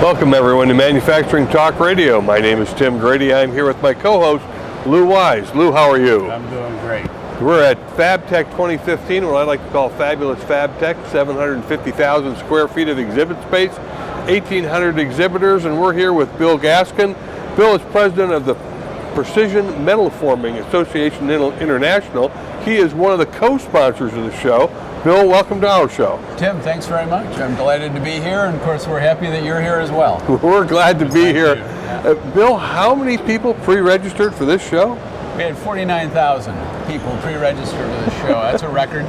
Welcome everyone to Manufacturing Talk Radio. My name is Tim Grady. I'm here with my co-host, Lou Wise. Lou, how are you? I'm doing great. We're at FABTECH 2015, what I like to call Fabulous FABTECH, 750,000 square feet of exhibit space, 1,800 exhibitors, and we're here with Bill Gaskin. Bill is president of the Precision Metalforming Association International. He is one of the co-sponsors of the show. Bill, welcome to our show. Tim, thanks very much. I'm delighted to be here, and of course we're happy that you're here as well. We're glad to be here. Bill, how many people pre-registered for this show? We had 49,000 people pre-registered for this show. That's a record,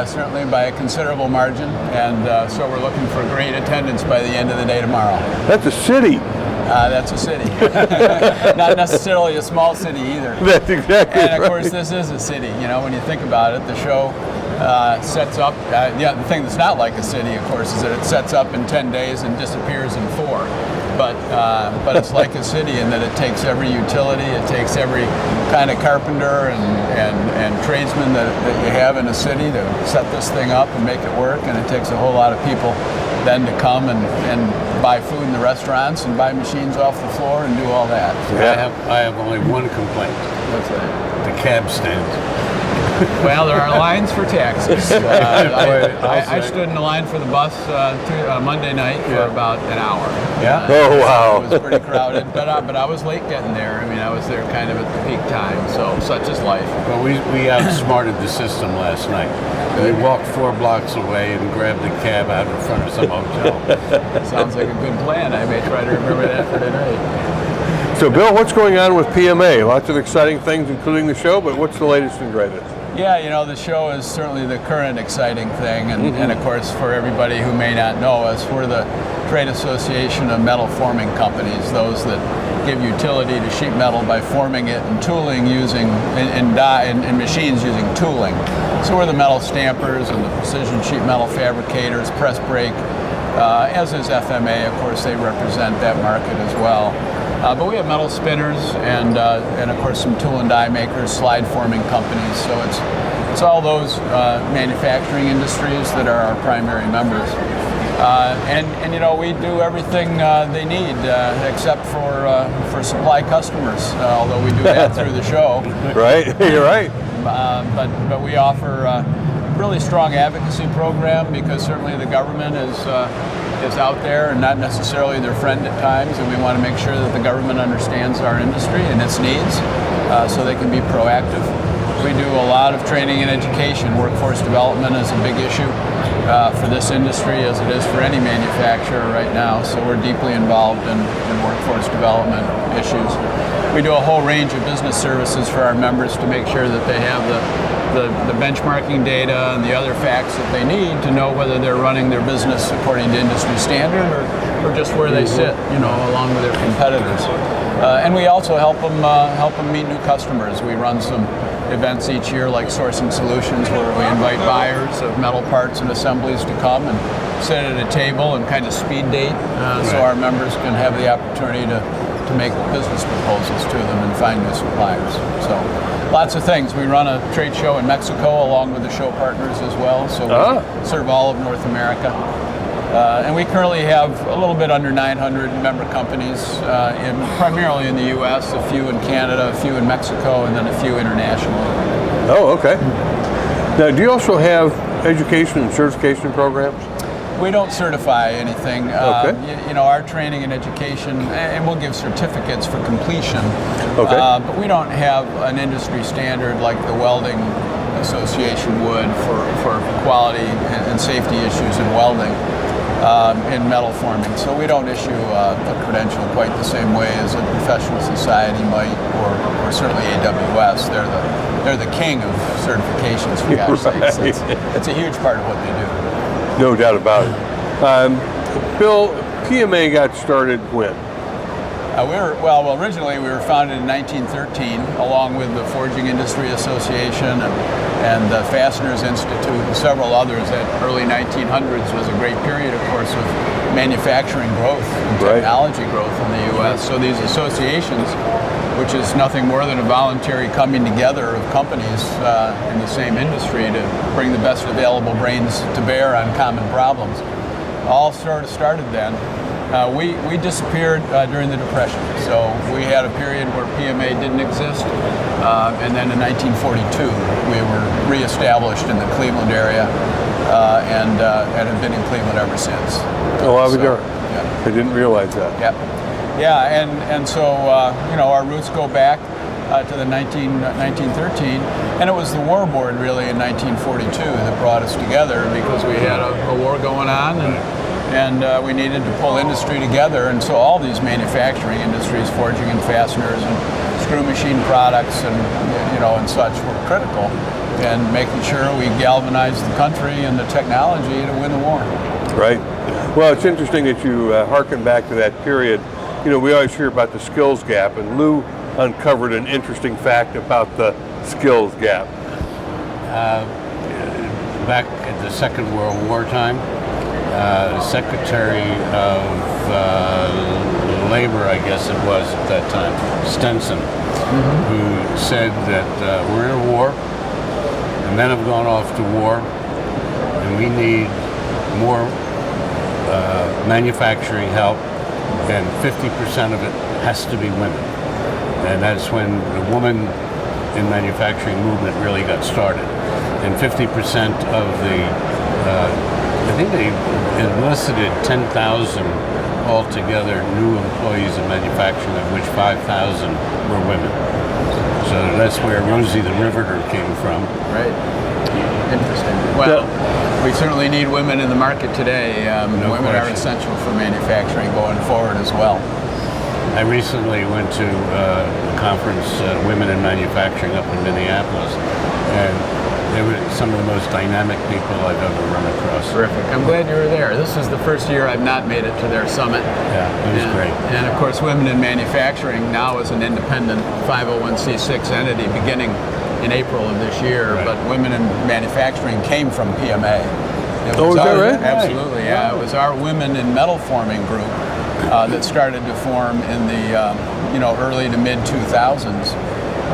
certainly by a considerable margin, and so we're looking for great attendance by the end of the day tomorrow. That's a city. That's a city. Not necessarily a small city either. That's exactly right. And of course this is a city. You know, when you think about it, the show sets up, the thing that's not like a city, of course, is that it sets up in 10 days and disappears in 4. But it's like a city in that it takes every utility, it takes every kind of carpenter and tradesman that you have in a city to set this thing up and make it work, and it takes a whole lot of people then to come and buy food in the restaurants and buy machines off the floor and do all that. Yeah. I have only one complaint. What's that? The cab stand. Well, there are lines for taxis. I stood in the line for the bus Monday night for about an hour. Yeah? Oh, wow. So it was pretty crowded, but I was late getting there. I mean, I was there kind of at the peak time, so such is life. Well, we outsmarted the system last night. We walked 4 blocks away and grabbed a cab out in front of some hotel. Sounds like a good plan. I may try to remember that for tonight. So, Bill, what's going on with PMA? Lots of exciting things, including the show, but what's the latest and greatest? Yeah, you know, the show is certainly the current exciting thing, and of course, for everybody who may not know us, we're the trade association of metal forming companies, those that give utility to sheet metal by forming it and tooling using, and machines using tooling. So we're the metal stampers and the precision sheet metal fabricators, press brake, as is FMA, of course, they represent that market as well. But we have metal spinners and of course some tool and die makers, slide forming companies. So it's all those manufacturing industries that are our primary members. And you know, we do everything they need except for supply customers. Although we do that through the show. Right, you're right. But we offer a really strong advocacy program because certainly the government is out there and not necessarily their friend at times, and we want to make sure that the government understands our industry and its needs so they can be proactive. We do a lot of training and education. Workforce development is a big issue for this industry as it is for any manufacturer right now, so we're deeply involved in workforce development issues. We do a whole range of business services for our members to make sure that they have the benchmarking data and the other facts that they need to know whether they're running their business according to industry standard or just where they sit, you know, along with their competitors. And we also help them meet new customers. We run some events each year like Sourcing Solutions where we invite buyers of metal parts and assemblies to come and sit at a table and kind of speed date so our members can have the opportunity to make business proposals to them and find new suppliers. So lots of things. We run a trade show in Mexico along with the show partners as well, so we serve all of North America. And we currently have a little bit under 900 member companies, primarily in the U.S., a few in Canada, a few in Mexico, and then a few internationally. Oh, okay. Now, do you also have education and certification programs? We don't certify anything. Okay. You know, our training and education, and we'll give certificates for completion. Okay. But we don't have an industry standard like the Welding Association would for quality and safety issues in welding in metal forming. So we don't issue a credential quite the same way as a professional society might, or certainly AWS. They're the king of certifications for God's sakes. It's a huge part of what they do. No doubt about it. Bill, PMA got started when? Originally we were founded in 1913, along with the Forging Industry Association and the Fasteners Institute and several others. That early 1900s was a great period, of course, of manufacturing growth and technology growth in the U.S. So these associations, which is nothing more than a voluntary coming together of companies in the same industry to bring the best available brains to bear on common problems, all sort of started then. We disappeared during the Depression. So we had a period where PMA didn't exist. And then in 1942, we were reestablished in the Cleveland area and have been in Cleveland ever since. Oh, I was there. Yeah. I didn't realize that. Yeah, and so, our roots go back to the 1913, and it was the War Board really in 1942 that brought us together because we had a war going on, and we needed to pull industry together, and so all these manufacturing industries, forging and fasteners and screw machine products and and such were critical, and making sure we galvanized the country and the technology to win the war. Right. Well, it's interesting that you harken back to that period. We always hear about the skills gap, and Lou uncovered an interesting fact about the skills gap. Back at the Second World War time, the Secretary of Labor, I guess it was at that time, Stenson, who said that we're in a war, the men have gone off to war, and we need more manufacturing help, and 50% of it has to be women. And that's when the woman in manufacturing movement really got started. And 50% of the, I think they enlisted 10,000 altogether new employees in manufacturing, of which 5,000 were women. So that's where Rosie the Riveter came from. Right. Interesting. Well, we certainly need women in the market today. Women are essential for manufacturing going forward as well. I recently went to a conference, Women in Manufacturing, up in Minneapolis, and they were some of the most dynamic people I've ever run across. Terrific. I'm glad you were there. This is the first year I've not made it to their summit. Yeah, it was great. And of course, Women in Manufacturing now is an independent 501c6 entity beginning in April of this year, Right. but Women in Manufacturing came from PMA. Oh, is that right? Absolutely, yeah. It was our Women in Metalforming group that started to form in the early to mid 2000s.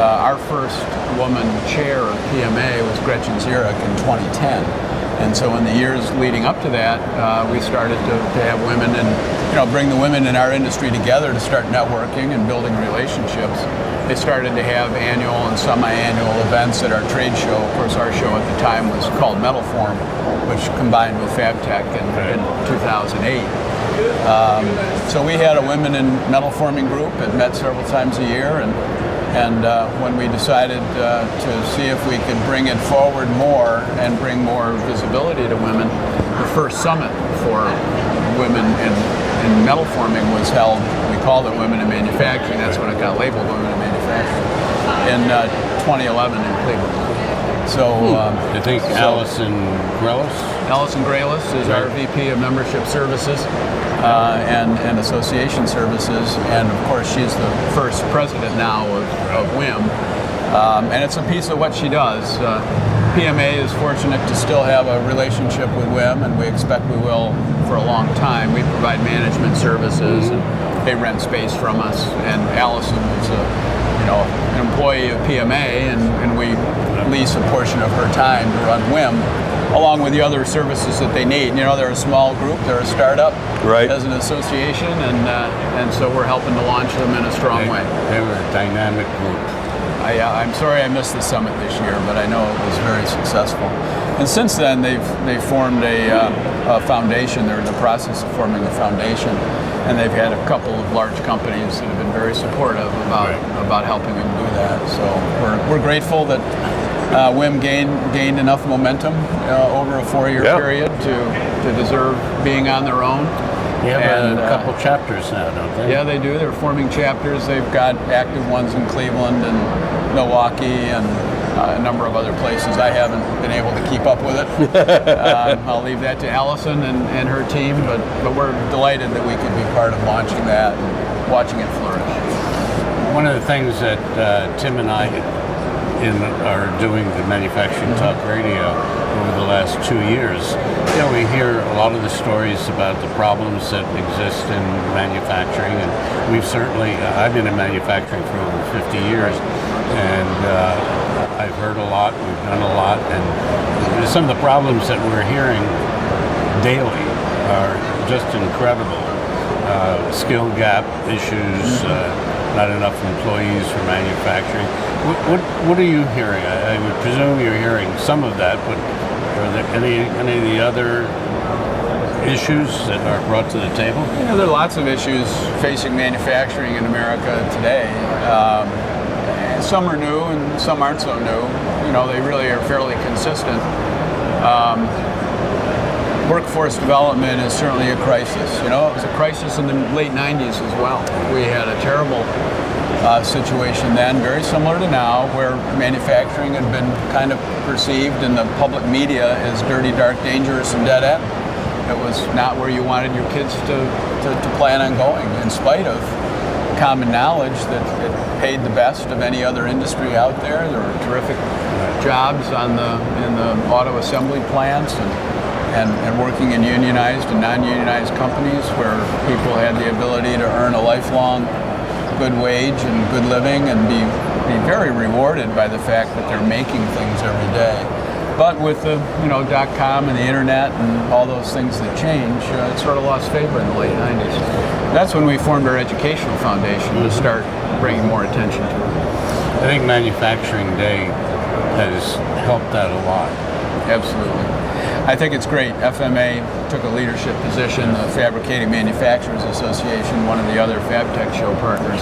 Our first woman chair of PMA was Gretchen Zurich in 2010, and so in the years leading up to that, we started to have women and bring the women in our industry together to start networking and building relationships. They started to have annual and semi-annual events at our trade show. Of course, our show at the time was called Metalform, which combined with FABTECH in 2008. So we had a Women in Metalforming group. It met several times a year, and when we decided to see if we could bring it forward more and bring more visibility to women, the first summit for women in metalforming was held. We called it Women in Manufacturing. That's when it got labeled Women in Manufacturing in 2011 in Cleveland. So I think Allison Grelis. Allison Grelis is our VP of Membership Services and Association Services, and of course she's the first president now of WIM, and it's a piece of what she does. PMA is fortunate to still have a relationship with WIM, and we expect we will for a long time. We provide management services, and they rent space from us, and Allison is an employee of PMA, and we lease a portion of her time to run WIM, along with the other services that they need. They're a small group, they're a startup as an association, and so we're helping to launch them in a strong way. They were a dynamic group. I'm sorry I missed the summit this year, but I know it was very successful. And since then, they've formed a foundation. They're in the process of forming a foundation, and they've had a couple of large companies that have been very supportive about helping them do that. So we're grateful that WIM gained enough momentum over a 4-year period to deserve being on their own. Yeah, and a couple chapters now, don't they? Yeah, they do. They're forming chapters. They've got active ones in Cleveland and Milwaukee and a number of other places. I haven't been able to keep up with it. I'll leave that to Allison and her team, but we're delighted that we could be part of launching that and watching it flourish. One of the things that Tim and I are doing the Manufacturing Talk Radio over the last 2 years, we hear a lot of the stories about the problems that exist in manufacturing, and I've been in manufacturing for over 50 years, and I've heard a lot, we've done a lot, and some of the problems that we're hearing daily are just incredible. skill gap issues, not enough employees for manufacturing. What are you hearing? I would presume you're hearing some of that, but are there any of the other issues that are brought to the table? There are lots of issues facing manufacturing in America today. Some are new and some aren't so new. They really are fairly consistent. Workforce development is certainly a crisis. It was a crisis in the late 90s as well. We had a terrible situation then, very similar to now, where manufacturing had been kind of perceived in the public media as dirty, dark, dangerous, and dead end. It was not where you wanted your kids to plan on going, in spite of common knowledge that it paid the best of any other industry out there. There were terrific jobs in the auto assembly plants and working in unionized and non-unionized companies where people had the ability to earn a lifelong good wage and good living and be very rewarded by the fact that they're making things every day. But with the .com and the internet and all those things that change, it sort of lost favor in the late 90s. That's when we formed our educational foundation to start bringing more attention to it. I think Manufacturing Day has helped that a lot. Absolutely. I think it's great. FMA took a leadership position. The Fabricating Manufacturers Association, one of the other FABTECH show partners,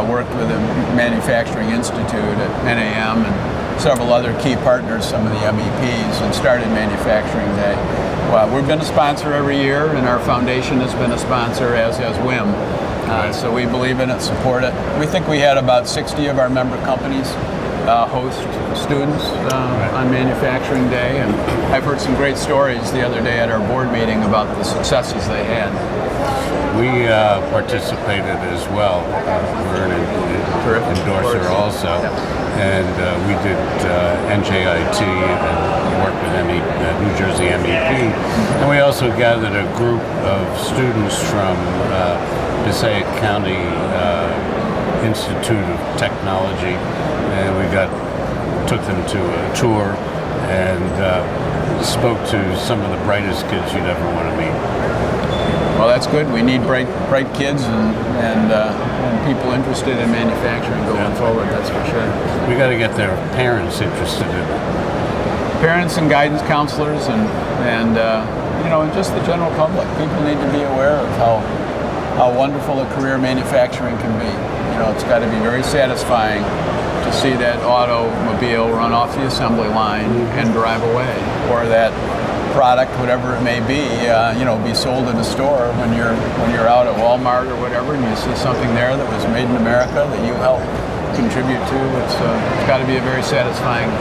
worked with the Manufacturing Institute at NAM and several other key partners, some of the MEPs, and started Manufacturing Day. Well, we've been a sponsor every year, and our foundation has been a sponsor, as has WIM. So we believe in it, support it. We think we had about 60 of our member companies host students on Manufacturing Day, and I've heard some great stories the other day at our board meeting about the successes they had. We participated as well. We're an endorser also, and we did NJIT and worked with New Jersey MEP, and we also gathered a group of students from Passaic County Institute of Technology, and we took them to a tour and spoke to some of the brightest kids you'd ever want to meet. Well, that's good. We need bright kids and people interested in manufacturing going forward. That's for sure. We got to get their parents interested in it. Parents and guidance counselors and just the general public. People need to be aware of how wonderful a career manufacturing can be. It's got to be very satisfying to see that automobile run off the assembly line and drive away, or that product, whatever it may be, be sold in a store when you're out at Walmart or whatever, and you see something there that was made in America that you helped contribute to. It's got to be a very satisfying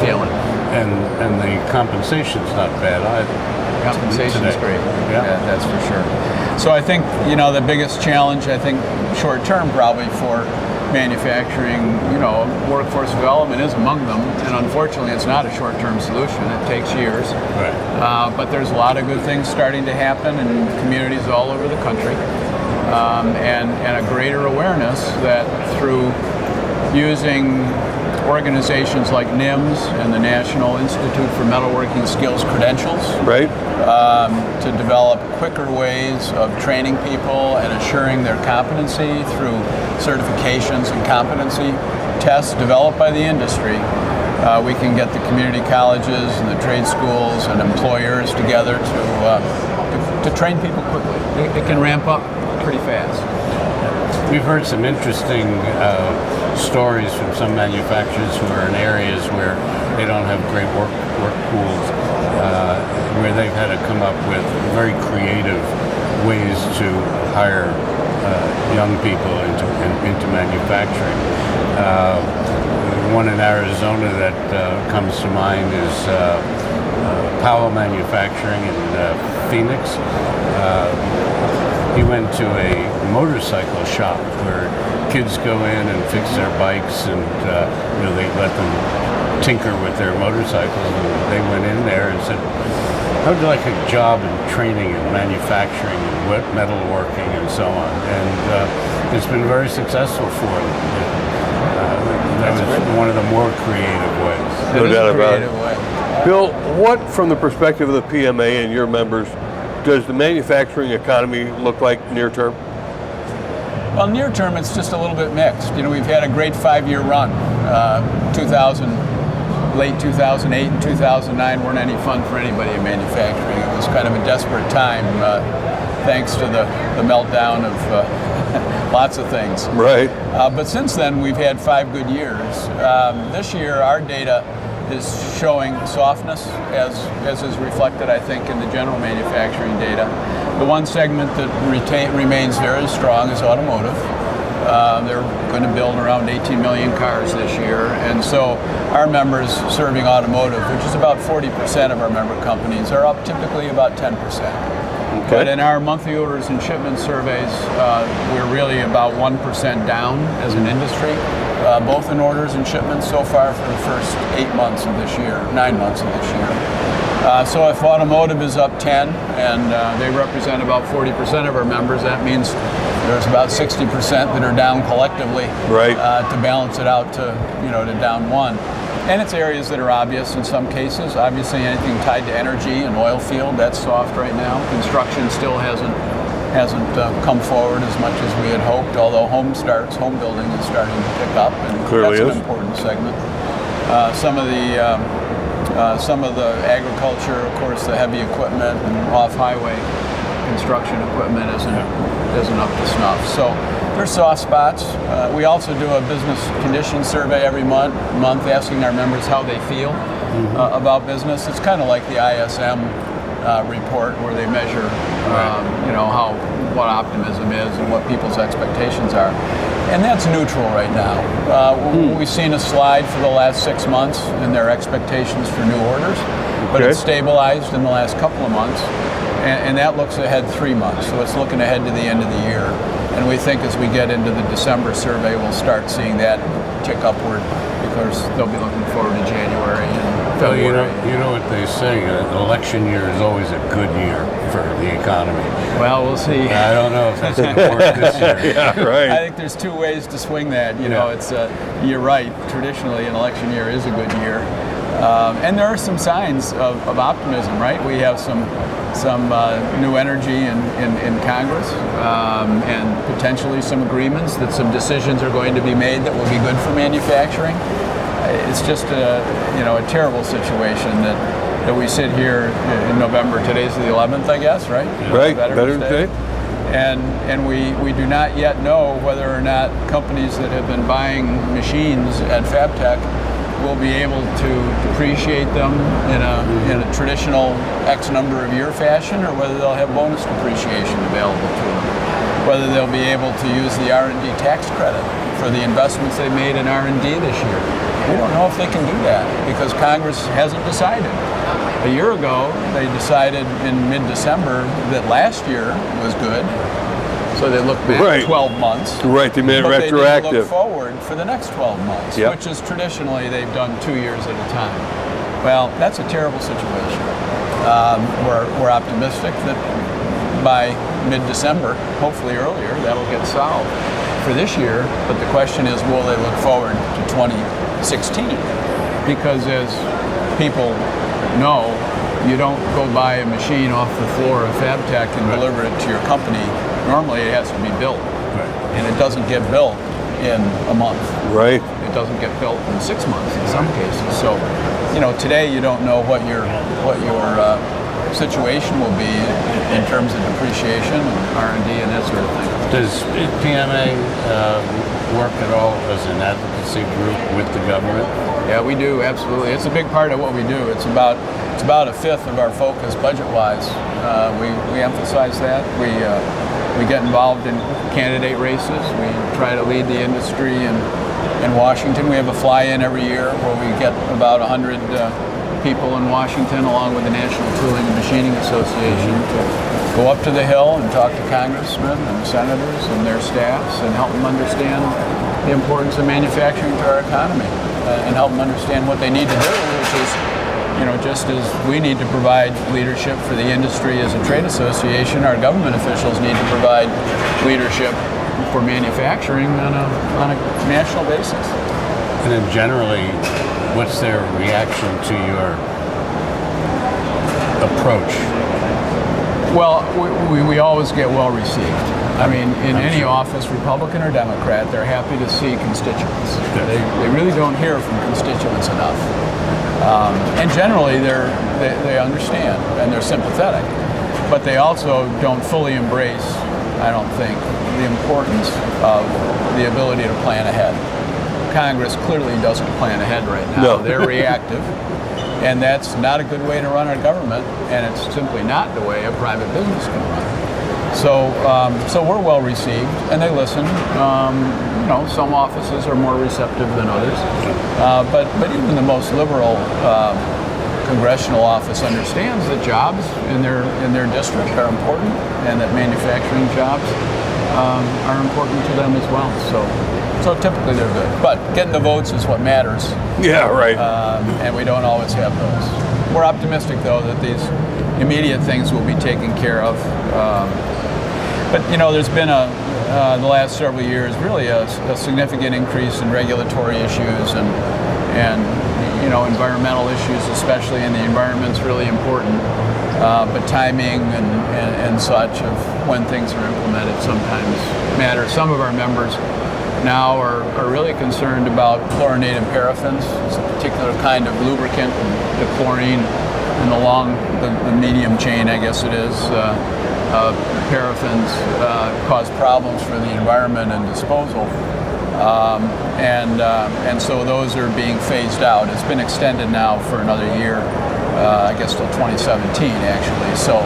feeling. And the compensation's not bad either. Compensation's great. Yeah, that's for sure. So I think the biggest challenge, short term probably for manufacturing, workforce development is among them, and unfortunately it's not a short-term solution. It takes years. Right. But there's a lot of good things starting to happen in communities all over the country, and a greater awareness that through using organizations like NIMS and the National Institute for Metalworking Skills Credentials, Right. To develop quicker ways of training people and assuring their competency through certifications and competency tests developed by the industry. We can get the community colleges and the trade schools and employers together to train people quickly. It can ramp up pretty fast. We've heard some interesting stories from some manufacturers who are in areas where they don't have great work pools, where they've had to come up with very creative ways to hire young people into manufacturing. One in Arizona that comes to mind is Powell Manufacturing in Phoenix. He went to a motorcycle shop where kids go in and fix their bikes, and they let them tinker with their motorcycles. And they went in there and said, "How would you like a job in training and manufacturing and metalworking and so on?" And it's been very successful for them. That was one of the more creative ways. No doubt about it. Bill, what, from the perspective of the PMA and your members, does the manufacturing economy look like near term? Well, near term, it's just a little bit mixed. You know, we've had a great 5-year run. 2000, late 2008 and 2009 weren't any fun for anybody in manufacturing. It was kind of a desperate time, thanks to the meltdown of lots of things. Right. But since then, we've had 5 good years. This year, our data is showing softness, as is reflected, I think, in the general manufacturing data. The one segment that remains very strong is automotive. They're going to build around 18 million cars this year, and so our members serving automotive, which is about 40% of our member companies, are up typically about 10%. Okay. But in our monthly orders and shipment surveys, we're really about 1% down as an industry, both in orders and shipments so far for the first 9 months of this year. So if automotive is up 10 and they represent about 40% of our members, that means there's about 60% that are down collectively, right, to balance it out to down 1. And it's areas that are obvious in some cases. Obviously, anything tied to energy and oil field, that's soft right now. Construction still hasn't come forward as much as we had hoped, although home building is starting to pick up, and clearly that's an important segment. Some of the agriculture, of course, the heavy equipment and off-highway construction equipment isn't up to snuff. So there's soft spots. We also do a business conditions survey every month asking our members how they feel about business. It's kind of like the ISM report where they measure what optimism is and what people's expectations are. And that's neutral right now. We've seen a slide for the last 6 months in their expectations for new orders, but it's stabilized in the last couple of months. And that looks ahead 3 months, so it's looking ahead to the end of the year. And we think as we get into the December survey, we'll start seeing that tick upward because they'll be looking forward to January and February. Well, you know what they say, an election year is always a good year for the economy. Well, we'll see. I don't know if that's going to work this year. Yeah, right. I think there's 2 ways to swing that. You know, it's you're right. Traditionally, an election year is a good year. And there are some signs of optimism, right? We have some new energy in Congress, and potentially some agreements that some decisions are going to be made that will be good for manufacturing. It's just a terrible situation that we sit here in November. Today's the 11th, I guess, right? Right, Veterans Day. And we do not yet know whether or not companies that have been buying machines at FABTECH will be able to depreciate them in a traditional X number of year fashion, or whether they'll have bonus depreciation available to them, whether they'll be able to use the R&D tax credit for the investments they made in R&D this year. We don't know if they can do that because Congress hasn't decided. A year ago, they decided in mid-December that last year was good. So they look back 12 months. Right, they made it retroactive. They look forward for the next 12 months, which is traditionally they've done 2 years at a time. Well, that's a terrible situation. We're optimistic that by mid-December, hopefully earlier, that'll get solved for this year. But the question is, will they look forward to 2016? Because as people know, you don't go buy a machine off the floor of FABTECH and deliver it to your company. Normally it has to be built, and it doesn't get built in a month. Right. It doesn't get built in 6 months in some cases. So, today you don't know what your situation will be in terms of depreciation and R&D and that sort of thing. Does PMA work at all as an advocacy group with the government? Yeah, we do, absolutely. It's a big part of what we do. It's about a fifth of our focus budget-wise. We emphasize that. We get involved in candidate races. We try to lead the industry in Washington. We have a fly-in every year where we get about 100 people in Washington, along with the National Tooling and Machining Association, to go up to the Hill and talk to congressmen and senators and their staffs and help them understand the importance of manufacturing to our economy and help them understand what they need to do, which is, just as we need to provide leadership for the industry as a trade association, our government officials need to provide leadership for manufacturing on a national basis. And then generally, what's their reaction to your approach? Well, we always get well received. I mean, in any office, Republican or Democrat, they're happy to see constituents. They really don't hear from constituents enough. And generally, they understand and they're sympathetic. But they also don't fully embrace, I don't think, the importance of the ability to plan ahead. Congress clearly doesn't plan ahead right now. No. They're reactive. And that's not a good way to run our government, and it's simply not the way a private business can run. So we're well received, and they listen. Some offices are more receptive than others, but even the most liberal congressional office understands that jobs in their district are important, and that manufacturing jobs are important to them as well. So typically they're good, but getting the votes is what matters. Yeah, right. And we don't always have those. We're optimistic, though, that these immediate things will be taken care of. But there's been the last several years really a significant increase in regulatory issues and environmental issues, especially, and the environment's really important. But timing and such of when things are implemented sometimes matter. Some of our members now are really concerned about chlorinated paraffins. It's a particular kind of lubricant, the chlorine in the medium chain, I guess it is. Paraffins cause problems for the environment and disposal. And so those are being phased out. It's been extended now for another year, I guess till 2017 actually. So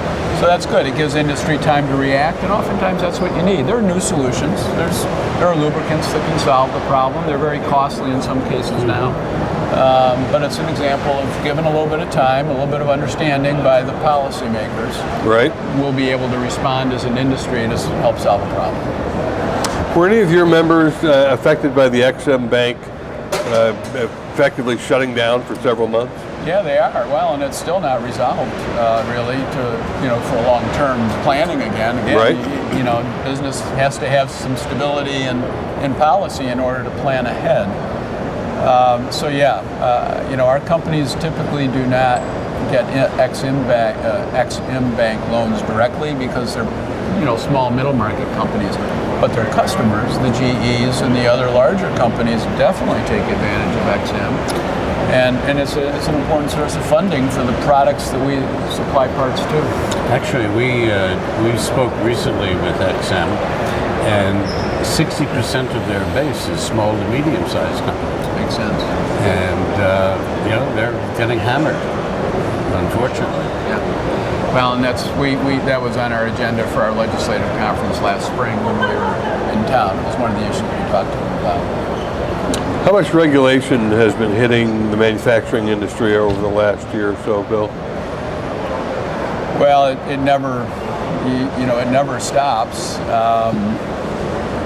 that's good. It gives industry time to react, and oftentimes that's what you need. There are new solutions. There are lubricants that can solve the problem. They're very costly in some cases now. But it's an example of given a little bit of time, a little bit of understanding by the policymakers. Right. We'll be able to respond as an industry to help solve a problem. Were any of your members affected by the XM Bank effectively shutting down for several months? Yeah, they are. Well, and it's still not resolved, really, for long-term planning again. Right. Business has to have some stability in policy in order to plan ahead. Our companies typically do not get XM Bank loans directly because they're, small middle market companies. But their customers, the GEs and the other larger companies, definitely take advantage of XM. And it's an important source of funding for the products that we supply parts to. Actually, we spoke recently with XM, and 60% of their base is small to medium-sized companies. Makes sense. And they're getting hammered, unfortunately. Yeah. Well, and that was on our agenda for our legislative conference last spring when we were in town. It was one of the issues we talked to them about. How much regulation has been hitting the manufacturing industry over the last year or so, Bill? Well, it never, it never stops.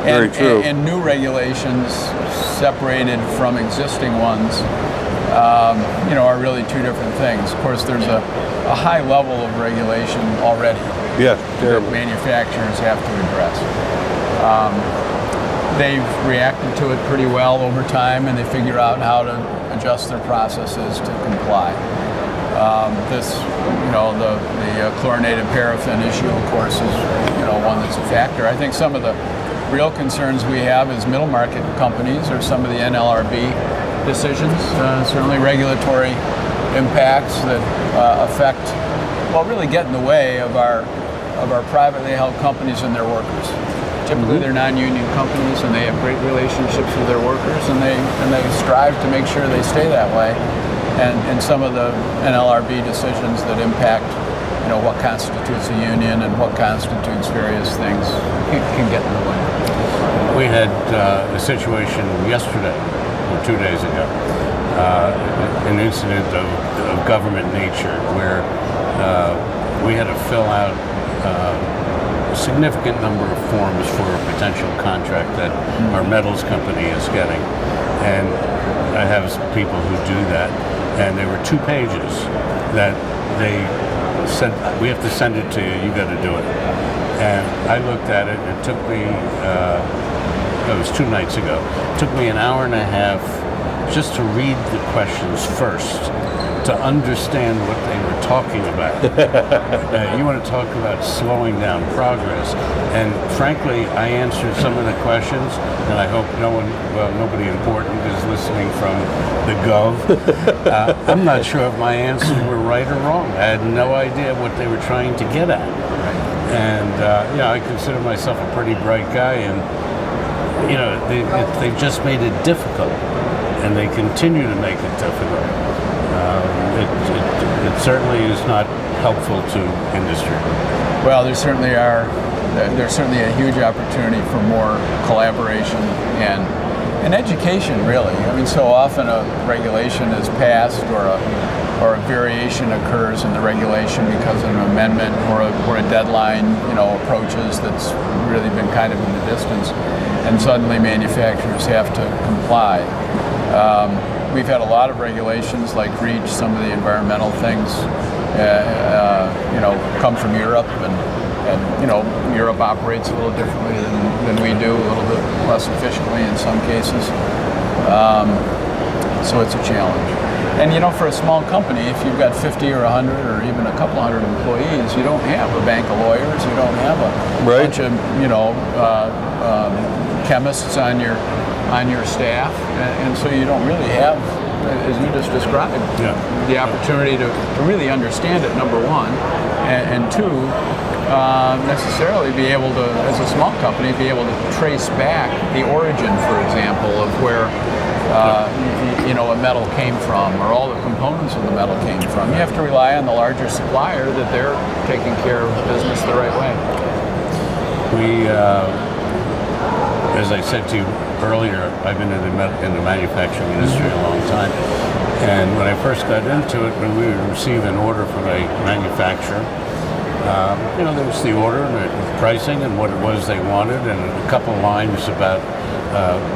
Very true. And new regulations separated from existing ones, are really two different things. Of course, there's a high level of regulation already. Yeah, that manufacturers have to address. They've reacted to it pretty well over time, and they figure out how to adjust their processes to comply. The chlorinated paraffin issue, of course, is one that's a factor. I think some of the real concerns we have as middle market companies are some of the NLRB decisions, certainly regulatory impacts that really get in the way of our privately held companies and their workers. Typically, they're non-union companies, and they have great relationships with their workers, and they strive to make sure they stay that way. And some of the NLRB decisions that impact, what constitutes a union and what constitutes various things can get in the way. We had a situation yesterday, or 2 days ago, an incident of government nature where we had to fill out a significant number of forms for a potential contract that our metals company is getting. And I have people who do that, and there were 2 pages that they said, we have to send it to you, you got to do it. And I looked at it, it took me, it was 2 nights ago, it took me an hour and a half just to read the questions first, to understand what they were talking about? You want to talk about slowing down progress. And frankly, I answered some of the questions, and I hope nobody important is listening from the Gov. I'm not sure if my answers were right or wrong. I had no idea what they were trying to get at. And I consider myself a pretty bright guy, and they've just made it difficult, and they continue to make it difficult. It certainly is not helpful to industry. Well, there's certainly a huge opportunity for more collaboration and education, really. I mean, so often a regulation is passed or a variation occurs in the regulation because of an amendment or a deadline, approaches that's really been kind of in the distance, and suddenly manufacturers have to comply. We've had a lot of regulations like REACH, some of the environmental things, come from Europe, and Europe operates a little differently than we do, a little bit less efficiently in some cases. So it's a challenge. And for a small company, if you've got 50 or 100 or even a couple hundred employees, you don't have a bank of lawyers, you don't have a bunch of chemists on your staff, and so you don't really have, as you just described, the opportunity to really understand it, number one, and two, necessarily be able to, as a small company, be able to trace back the origin, for example, of where a metal came from, or all the components of the metal came from. You have to rely on the larger supplier that they're taking care of the business the right way. We, as I said to you earlier, I've been in the manufacturing industry a long time, and when I first got into it, when we would receive an order from a manufacturer, there was the order and the pricing and what it was they wanted, and a couple lines about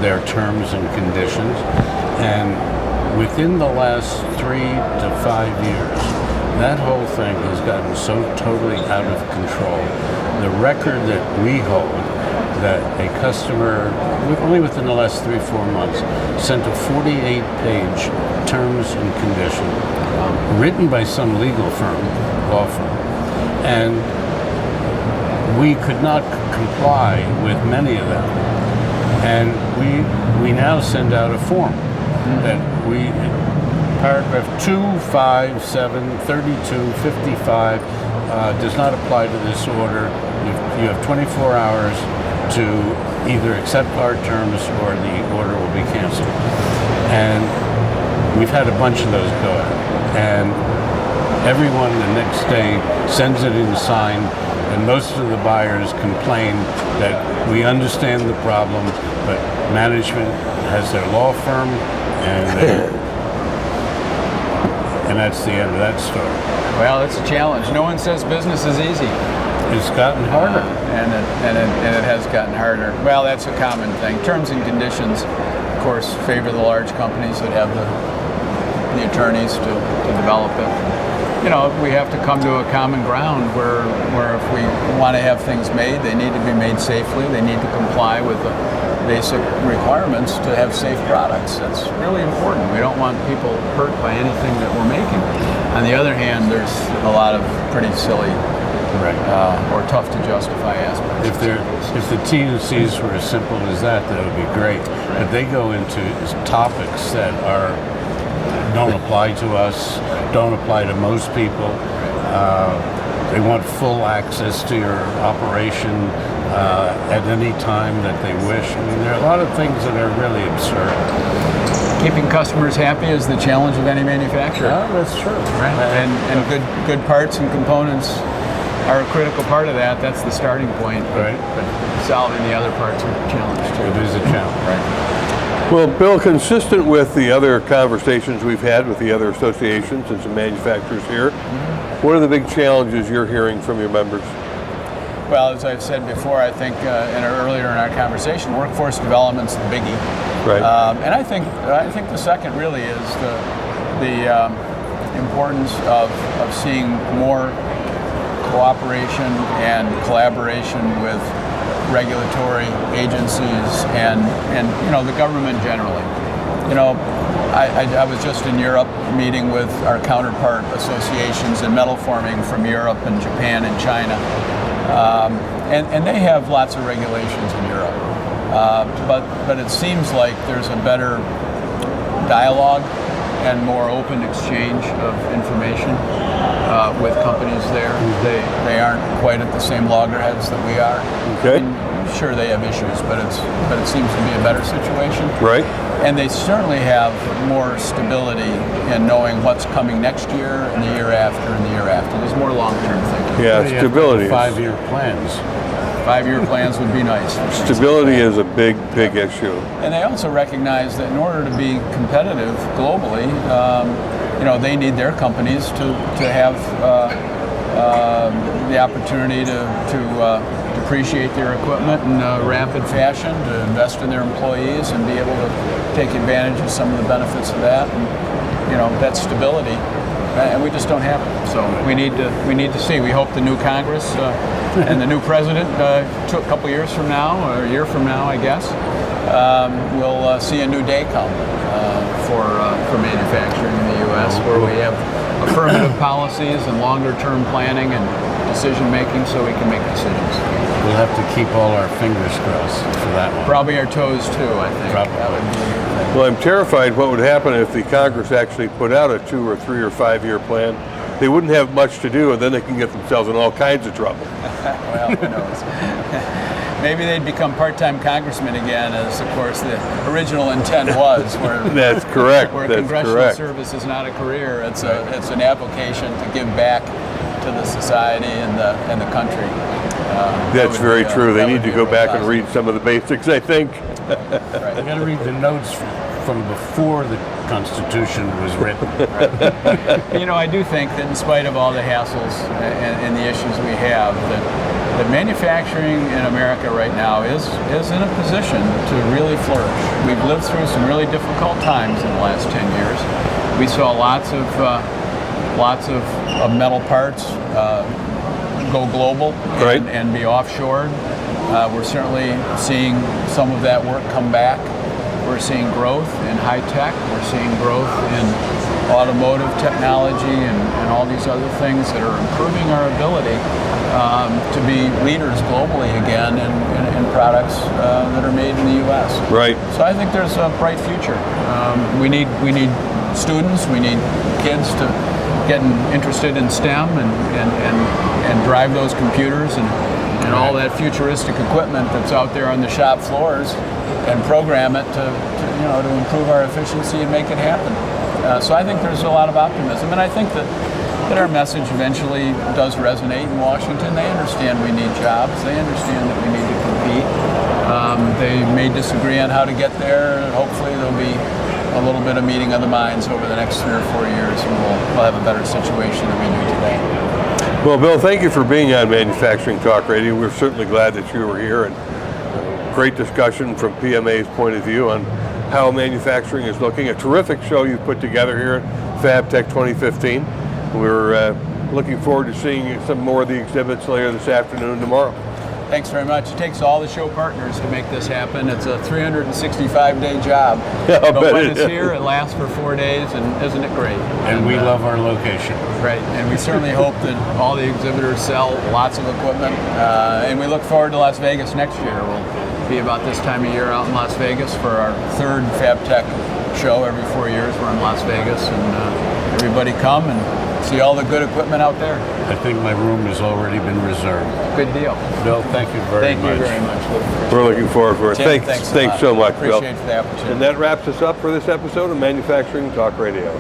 their terms and conditions. And within the last 3 to 5 years, that whole thing has gotten so totally out of control. The record that we hold, that a customer, only within the last 3-4 months, sent a 48-page terms and condition, written by some legal firm, law firm, and we could not comply with many of them. And we now send out a form that paragraph 2, 5, 7, 32, 55 does not apply to this order. You have 24 hours to either accept our terms or the order will be canceled. And we've had a bunch of those go out. And everyone the next day sends it in signed, and most of the buyers complain that we understand the problem, but management has their law firm, and that's the end of that story. Well, it's a challenge. No one says business is easy. It's gotten harder. And it has gotten harder. Well, that's a common thing. Terms and conditions, of course, favor the large companies that have the attorneys to develop it. We have to come to a common ground where if we want to have things made, they need to be made safely. They need to comply with the basic requirements to have safe products. That's really important. We don't want people hurt by anything that we're making. On the other hand, there's a lot of pretty silly or tough to justify aspects. If the T&Cs were as simple as that would be great. But they go into topics that don't apply to us, don't apply to most people. They want full access to your operation at any time that they wish. I mean, there are a lot of things that are really absurd. Keeping customers happy is the challenge of any manufacturer. Oh, that's true. Right. And good parts and components are a critical part of that. That's the starting point. Right. But solving the other parts are a challenge too. It is a challenge. Right. Well, Bill, consistent with the other conversations we've had with the other associations and some manufacturers here, what are the big challenges you're hearing from your members? Well, as I've said before, I think earlier in our conversation, workforce development's the biggie. Right. And I think the second really is the importance of seeing more cooperation and collaboration with regulatory agencies and the government generally. I was just in Europe meeting with our counterpart associations in Metalforming from Europe and Japan and China. And they have lots of regulations in Europe. But it seems like there's a better dialogue and more open exchange of information with companies there. They aren't quite at the same loggerheads that we are. Okay. Sure, they have issues, but it seems to be a better situation. Right. And they certainly have more stability in knowing what's coming next year and the year after and the year after. There's more long-term thinking. Yeah, stability. 5-year plans. 5-year plans would be nice. Stability is a big issue. And they also recognize that in order to be competitive globally, they need their companies to have the opportunity to depreciate their equipment in a rapid fashion, to invest in their employees and be able to take advantage of some of the benefits of that. And, that's stability. And we just don't have it. So we need to see. We hope the new Congress and the new president, a couple years from now, or a year from now, I guess, we'll see a new day come for manufacturing in the U.S., where we have affirmative policies and longer-term planning and decision-making, so we can make decisions. We'll have to keep all our fingers crossed for that one. Probably our toes too, I think. Probably. That would be a good thing. Well, I'm terrified what would happen if the Congress actually put out a 2 or 3 or 5-year plan. They wouldn't have much to do, and then they can get themselves in all kinds of trouble. Well, who knows? Maybe they'd become part-time congressmen again, as of course the original intent was. Where That's correct. Where That's congressional correct. service is not a career; it's an avocation to give back to the society and the country. That's very true. They need to go back and read some of the basics, I think. Right. You got to read the notes from before the Constitution was written. I do think that in spite of all the hassles and the issues we have, that manufacturing in America right now is in a position to really flourish. We've lived through some really difficult times in the last 10 years. We saw lots of metal parts go global Right. and be offshored. We're certainly seeing some of that work come back. We're seeing growth in high tech. We're seeing growth in automotive technology and all these other things that are improving our ability to be leaders globally again in products that are made in the U.S. Right. So I think there's a bright future. We need students. We need kids to get interested in STEM and drive those computers and all that futuristic equipment that's out there on the shop floors, and program it to improve our efficiency and make it happen. So I think there's a lot of optimism, and I think that our message eventually does resonate in Washington. They understand we need jobs. They understand that we need to compete. They may disagree on how to get there, and hopefully there'll be a little bit of meeting of the minds over the next 3 or 4 years, and we'll have a better situation than we do today. Well, Bill, thank you for being on Manufacturing Talk Radio. We're certainly glad that you were here, and great discussion from PMA's point of view on how manufacturing is looking. A terrific show you've put together here at FABTECH 2015. We're looking forward to seeing some more of the exhibits later this afternoon and tomorrow. Thanks very much. It takes all the show partners to make this happen. It's a 365-day job. Yeah, I'll but bet when it it's is. here, it lasts for 4 days, and isn't it great? And we love our location. Right, and we certainly hope that all the exhibitors sell lots of equipment, and we look forward to Las Vegas next year. We'll be about this time of year out in Las Vegas for our 3rd FABTECH show. Every 4 years we're in Las Vegas, and everybody come and see all the good equipment out there. I think my room has already been reserved. Good deal. Bill, thank you very much. Thank you very much. We're looking forward to it. Tim, Thanks so much, Bill. Appreciate the opportunity. And that wraps us up for this episode of Manufacturing Talk Radio.